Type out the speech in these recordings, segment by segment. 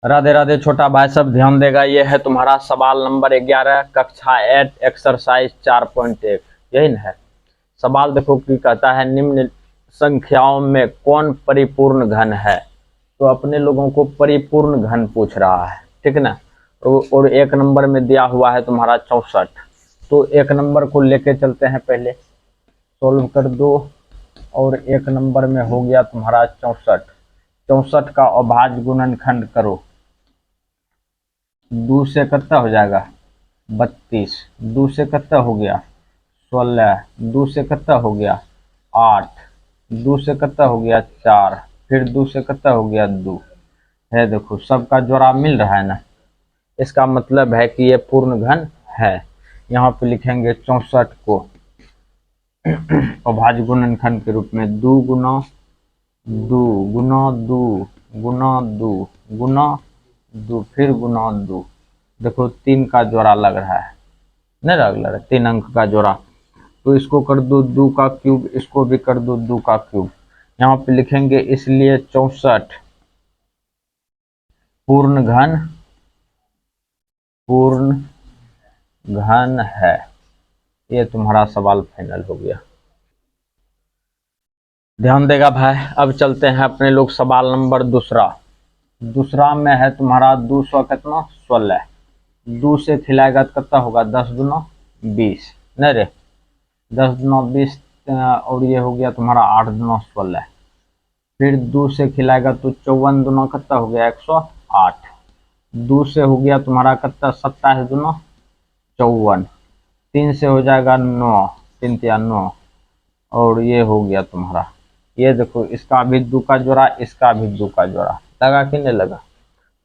राधे राधे छोटा भाई, सब ध्यान देगा। ये है तुम्हारा सवाल नंबर 11, कक्षा 8, एक्सरसाइज 4.1। यही न है सवाल। देखो कि कहता है निम्न संख्याओं में कौन परिपूर्ण घन है। तो अपने लोगों को परिपूर्ण घन पूछ रहा है, ठीक ना। और एक नंबर में दिया हुआ है तुम्हारा 64। तो एक नंबर को लेके चलते हैं, पहले सोल्व कर दो। और एक नंबर में हो गया तुम्हारा 64। 64 का अभाज्य गुणनखंड करो। 2 से कितना हो जाएगा 32। 2 से कितना हो गया 16। 2 से कितना हो गया 8। 2 से कितना हो गया 4। फिर 2 से कितना हो गया 2 है। देखो सबका जोड़ा मिल रहा है ना। इसका मतलब है कि ये पूर्ण घन है। यहाँ पे लिखेंगे 64 को अभाज्य गुणनखंड के रूप में 2 गुना 2 गुना 2 गुना 2 गुना 2 फिर गुना 2। देखो 3 का जोड़ा लग रहा है, नहीं लग रहा है, 3 अंक का जोड़ा। तो इसको कर दो 2 का क्यूब, इसको भी कर दो 2 का क्यूब। यहाँ पे लिखेंगे इसलिए 64 पूर्ण घन है। ये तुम्हारा सवाल फाइनल हो गया। ध्यान देगा भाई। अब चलते हैं अपने लोग सवाल नंबर दूसरा में है तुम्हारा 200 कितना 16। 2 से खिलाएगा तो कितना होगा 10 दूना 20, नहीं रे 10 दूना 20। और ये हो गया तुम्हारा 8 दूना 16। फिर 2 से खिलाएगा तो 54 दूना कितना हो गया 108। 2 से हो गया तुम्हारा कितना 27 दूना 54। 3 से हो जाएगा 9, 3 या 9। और ये हो गया तुम्हारा, ये देखो इसका भी 2 का जोड़ा, इसका भी 2 का जोड़ा लगा कि नहीं लगा।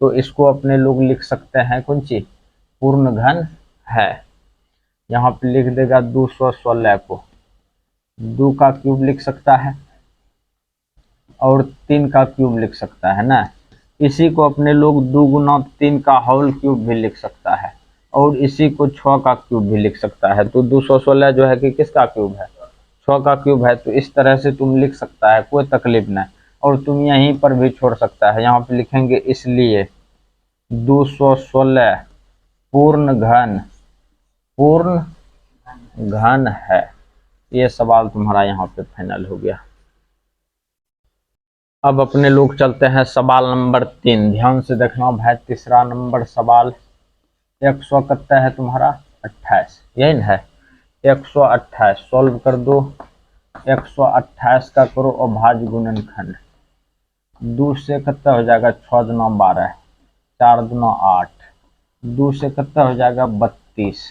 तो इसको अपने लोग लिख सकते हैं कौन सी पूर्ण घन है। यहाँ पे लिख देगा 216 को 2 का क्यूब लिख सकता है और 3 का क्यूब लिख सकता है ना। इसी को अपने लोग 2 गुना 3 का होल क्यूब भी लिख सकता है और इसी को 6 का क्यूब भी लिख सकता है। तो 216 जो है कि किसका क्यूब है 6 का क्यूब है। तो इस तरह से तुम लिख सकता है, कोई तकलीफ नहीं। और तुम यहीं पर भी छोड़ सकता है। यहाँ पे लिखेंगे इसलिए 216 पूर्ण घन है। ये सवाल तुम्हारा यहाँ पे फाइनल हो गया। अब अपने लोग चलते हैं सवाल नंबर 3। ध्यान से देखना भाई, तीसरा नंबर सवाल 100 कितना है तुम्हारा 28, यही ना है 128। सॉल्व कर दो। 128 का करो अभाज्य गुणनखंड। 2 से कितना हो जाएगा 6 दूना 12, 4 दूना 8। 2 से कितना हो जाएगा 32।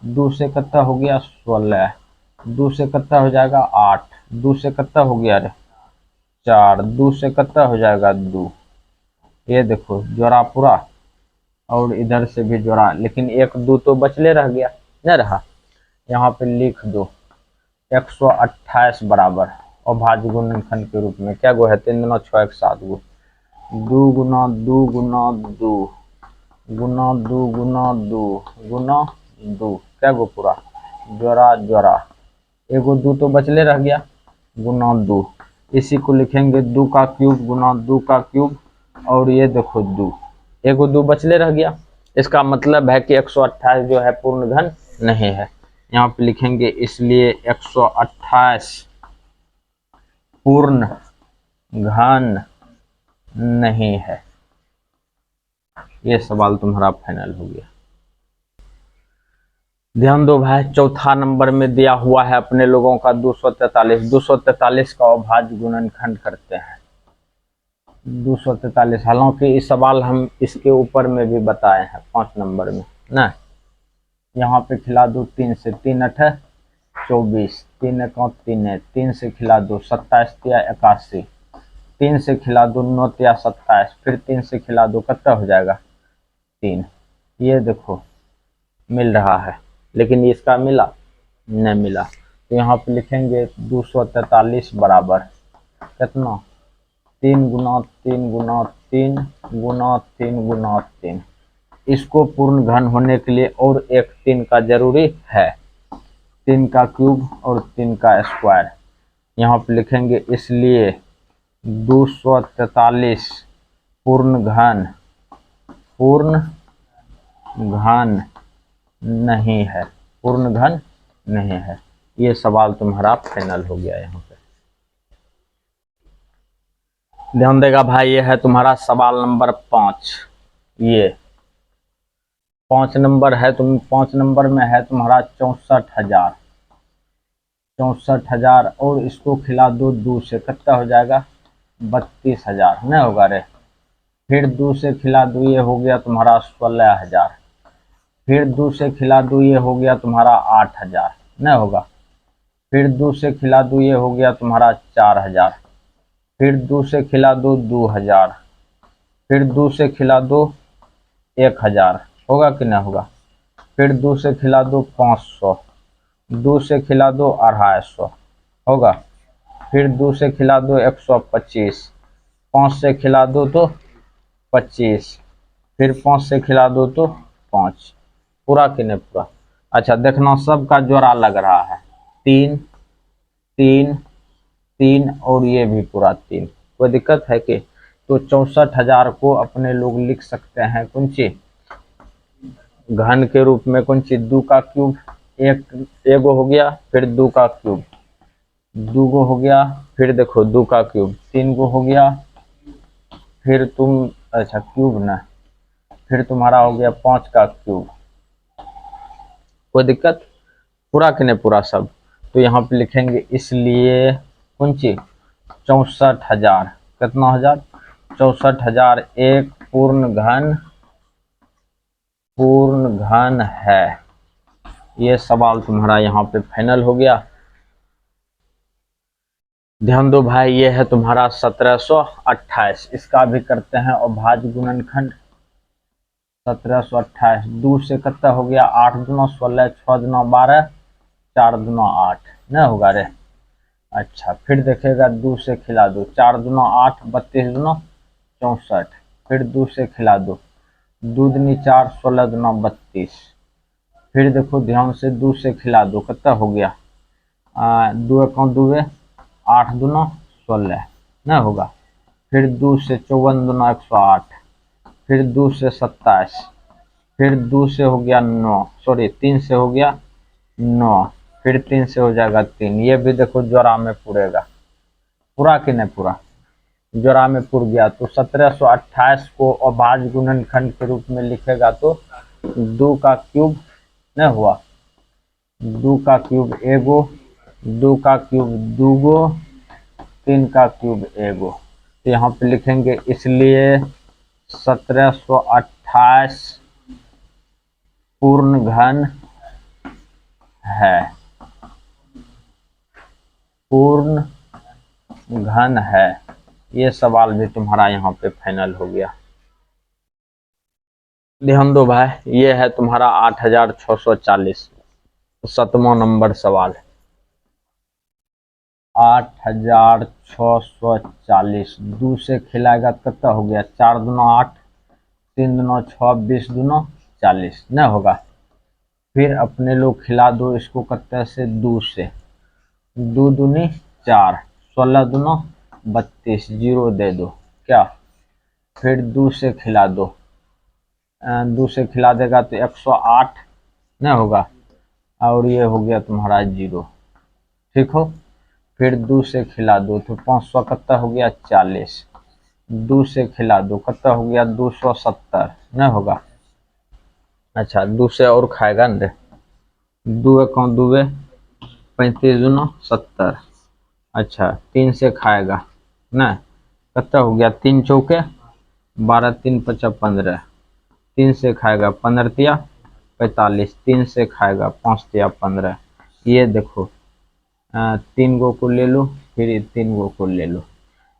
2 से कितना हो गया 16। 2 से कितना हो जाएगा 8। 2 से कितना हो गया रे 4। 2 से कितना हो जाएगा 2। ये देखो जोड़ा पूरा और इधर से भी जोड़ा, लेकिन 1 2 तो बचले रह गया, नहीं रहा। यहाँ पे लिख दो 128 बराबर अभाज्य गुणनखंड के रूप में क्या गो है 3 दूना 6 1 7 गो 2 गुना 2 गुना 2 गुना 2 गुना 2 गुना 2 क्या गो पूरा जोड़ा जोड़ा। एगो 2 तो बचले रह गया गुना 2। इसी को लिखेंगे 2 का क्यूब गुना 2 का क्यूब। और ये देखो 2, एगो 2 बचले रह गया। इसका मतलब है कि 128 जो है पूर्ण घन नहीं है। यहाँ पे लिखेंगे इसलिए 128 पूर्ण घन नहीं है। ये सवाल तुम्हारा फाइनल हो गया। ध्यान दो भाई, चौथा नंबर में दिया हुआ है अपने लोगों का 243। 243 का अभाज्य गुणनखंड करते हैं 243। हालांकि इस सवाल हम इसके ऊपर में भी बताए हैं 5 नंबर में ना। यहाँ पे खिला दो 3 से 3 8 24, 3 1 3 है, 3 से खिला दो 27 या 81, 3 से खिला दो 9 या 27, फिर 3 से खिला दो कितना हो जाएगा 3। ये देखो मिल रहा है, लेकिन इसका मिला नहीं मिला। तो यहाँ पे लिखेंगे 243 बराबर कितना 3 गुना 3 गुना 3 गुना 3 गुना 3। इसको पूर्ण घन होने के लिए और एक 3 का जरूरी है, 3 का क्यूब और 3 का स्क्वायर। यहाँ पे लिखेंगे इसलिए 243 पूर्ण घन पूर्ण घन नहीं है, पूर्ण घन नहीं है। ये सवाल तुम्हारा फाइनल हो गया। यहाँ पे ध्यान देगा भाई, ये है तुम्हारा सवाल नंबर 5। ये 5 नंबर है, 5 नंबर में है तुम्हारा 64,000। 64,000 और इसको खिला दो 2 से, कितना हो जाएगा? 32,000 नहीं होगा रे। फिर 2 से खिला दो, ये हो गया तुम्हारा 16,000। फिर 2 से खिला दो, ये हो गया तुम्हारा 8,000 नहीं होगा। फिर 2 से खिला दो, ये हो गया तुम्हारा 4,000। फिर 2 से खिला दो 2,000। फिर 2 से खिला दो 1,000, होगा कि नहीं होगा। फिर 2 से खिला दो 500। 2 से खिला दो 250, होगा। फिर 2 से खिला दो 125। 5 से खिला दो तो 25। फिर 5 से खिला दो तो 5। पूरा कि नहीं पूरा? अच्छा देखना, सबका जोड़ा लग रहा है 3 3 3 और ये भी पूरा 3। कोई दिक्कत है कि? तो 64,000 को अपने लोग लिख सकते हैं कौन सी घन के रूप में? कौन सी? 2 का क्यूब, एगो हो गया। फिर 2 का क्यूब, 2 गो हो गया। फिर देखो 2 का क्यूब 3 गो हो गया। फिर तुम, अच्छा क्यूब ना, फिर तुम्हारा हो गया 5 का क्यूब। कोई दिक्कत? पूरा कि नहीं पूरा सब? तो यहाँ पे लिखेंगे इसलिए कौन सी 64,000, कितना हजार? 64,000 एक पूर्ण घन है। ये सवाल तुम्हारा यहाँ पे फाइनल हो गया। ध्यान दो भाई, ये है तुम्हारा 1728। इसका भी करते हैं अभाज्य गुणनखंड। 1728 2 से कितना हो गया? 8 दूना 16, 6 दूना 12, 4 दूना 8 नहीं होगा रे। अच्छा फिर देखेगा 2 से खिला दो, 4 दूना 8, 32 दूना 64। फिर 2 से खिला दो, 2 दूनी 4, 16 दूना 32। फिर देखो ध्यान से 2 से खिला दो, कितना हो गया? 2 1 2, 8 दूना 16 नहीं होगा। फिर 2 से 54 दूना 108। फिर 2 से 27। फिर 2 से हो गया 9, सॉरी 3 से हो गया 9। फिर 3 से हो जाएगा 3। ये भी देखो जोड़ा में पूरेगा। पूरा कि नहीं पूरा? जोड़ा में पूर गया। तो 1728 को अभाज्य गुणनखंड के रूप में लिखेगा तो 2 का क्यूब नहीं हुआ, 2 का क्यूब एगो, 2 का क्यूब 2 गो, 3 का क्यूब एगो। तो यहाँ पे लिखेंगे इसलिए 1728 पूर्ण घन है, पूर्ण घन है। ये सवाल भी तुम्हारा यहाँ पे फाइनल हो गया। ध्यान दो भाई, ये है तुम्हारा 8,640, 7वां नंबर सवाल। 8,640 2 से खिलाएगा, कितना हो गया? 4 दूना 8, 3 दूना 6, 20 दूना 40 नहीं होगा। फिर अपने लोग खिला दो इसको कितने से? 2 से, 2 दूनी 4, 16 दूना 32, जीरो दे दो क्या? फिर 2 से खिला दो, 2 से खिला देगा तो 108 नहीं होगा, और ये हो गया तुम्हारा जीरो। ठीक हो। फिर 2 से खिला दो तो 500 कितना हो गया? 40। 2 से खिला दो कितना हो गया? 270 नहीं होगा। अच्छा 2 से और खाएगा न रे, 2 1 2, 35 दूना 70। अच्छा 3 से खाएगा ना, कितना हो गया? 3 चौके 12, 3 5 15। 3 से खाएगा 15 तिया 45। 3 से खाएगा 5 तिया 15। ये देखो 3 गो को ले लो, फिर 3 गो को ले लो,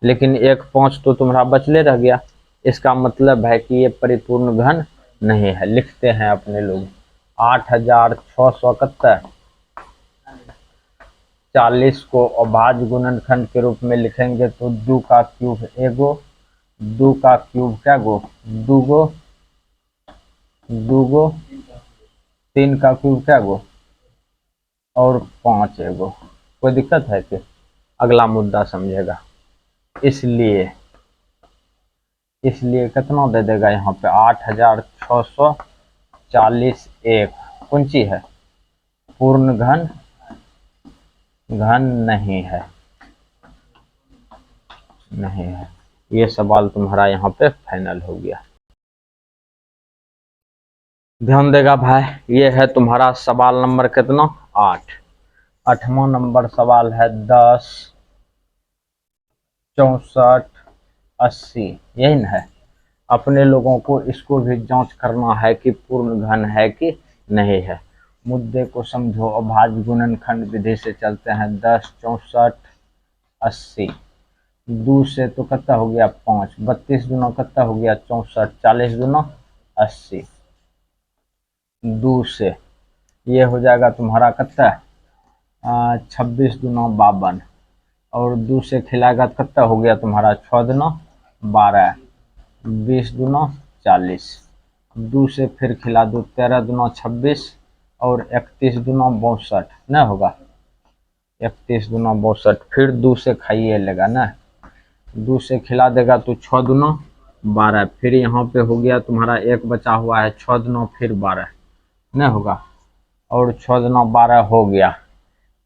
लेकिन एक 5 तो तुम्हारा बचले रह गया। इसका मतलब है कि ये परिपूर्ण घन नहीं है। लिखते हैं अपने लोग 8,640 को अभाज्य गुणनखंड के रूप में लिखेंगे तो 2 का क्यूब एगो, 2 का क्यूब क्या गो? 2 गो, 2 गो, 3 का क्यूब क्या गो? और 5 एगो। कोई दिक्कत है कि? अगला मुद्दा समझेगा। इसलिए इसलिए कितना दे देगा यहाँ पे 8640 एक कौन सी है, पूर्ण घन घन नहीं है, नहीं है। ये सवाल तुम्हारा यहाँ पे फाइनल हो गया। ध्यान देगा भाई, ये है तुम्हारा सवाल नंबर कितना 8। 8वां नंबर सवाल है 10 64 80, यही न है। अपने लोगों को इसको भी जांच करना है कि पूर्ण घन है कि नहीं है। मुद्दे को समझो, अभाज्य गुणनखंड विधि से चलते हैं। 10 64 80, 2 से तो कितना हो गया 5, 32 दूना कितना हो गया 64, 40 दूना 80, 2 से ये हो जाएगा तुम्हारा कितना 26 दूना 52, और 2 से खिलाएगा तो कितना हो गया तुम्हारा 6 दूना 12, 20 दूना 40, 2 से फिर खिला दो 13 दूना 26, और 31 दूना 62 न होगा, 31 दूना 62, फिर 2 से खाइए लेगा ना, 2 से खिला देगा तो 6 दूना 12, फिर यहाँ पे हो गया तुम्हारा एक बचा हुआ है 6 दूना फिर 12 न होगा, और 6 दूना 12 हो गया,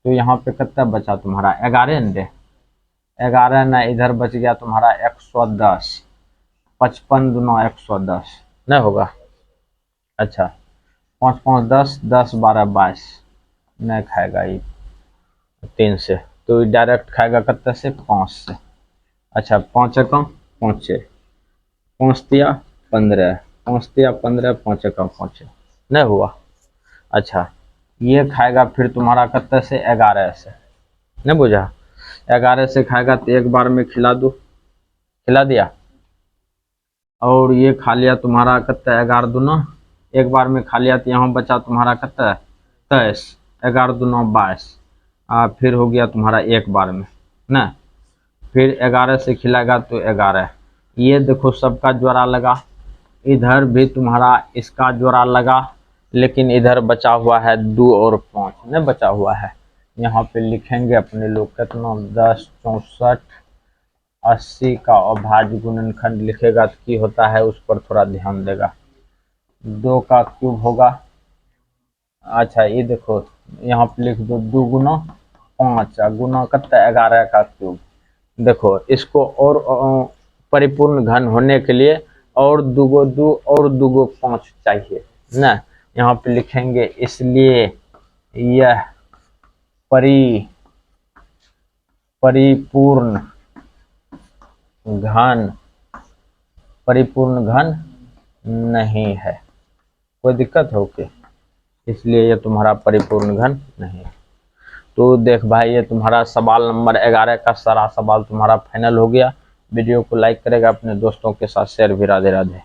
तो यहाँ पे कितना बचा तुम्हारा 11 न दे, 11 न इधर बच गया तुम्हारा 110, 55 दूना 110 न होगा। अच्छा 5 5 10, 10 12 22 नहीं खाएगा ये 3 से, तो डायरेक्ट खाएगा कितना से 5 से। अच्छा 5 एकम 5 6, 5 तिया 15, 5 तिया 15, 5 एकम 5 नहीं हुआ। अच्छा ये खाएगा फिर तुम्हारा कितना से 11 से, नहीं बुझा, 11 से खाएगा तो एक बार में खिला दो, खिला दिया, और ये खा लिया तुम्हारा कितना 11 दूना, एक बार में खा लिया, तो यहाँ बचा तुम्हारा कितना 23, 11 दूना 22, फिर हो गया तुम्हारा एक बार में ना, फिर 11 से खिलाएगा तो 11, ये देखो सबका जोड़ा लगा, इधर भी तुम्हारा इसका जोड़ा लगा, लेकिन इधर बचा हुआ है 2 और 5 नहीं बचा हुआ है। यहाँ पे लिखेंगे अपने लोग कितना 10 64 80 का अभाज्य गुणनखंड लिखेगा तो की होता है उस पर थोड़ा ध्यान देगा, 2 का क्यूब होगा। अच्छा ये देखो यहाँ पे लिख दो 2 गुना 5 गुना कितना 11 का क्यूब। देखो इसको और परिपूर्ण घन होने के लिए और 2 गो 2 और 2 गो 5 चाहिए ना, यहाँ पे लिखेंगे इसलिए यह परिपूर्ण घन नहीं है। कोई दिक्कत हो के, इसलिए ये तुम्हारा परिपूर्ण घन नहीं है। तो देख भाई ये तुम्हारा सवाल नंबर 11 का सारा सवाल तुम्हारा फाइनल हो गया। वीडियो को लाइक करेगा, अपने दोस्तों के साथ शेयर भी। राधे राधे।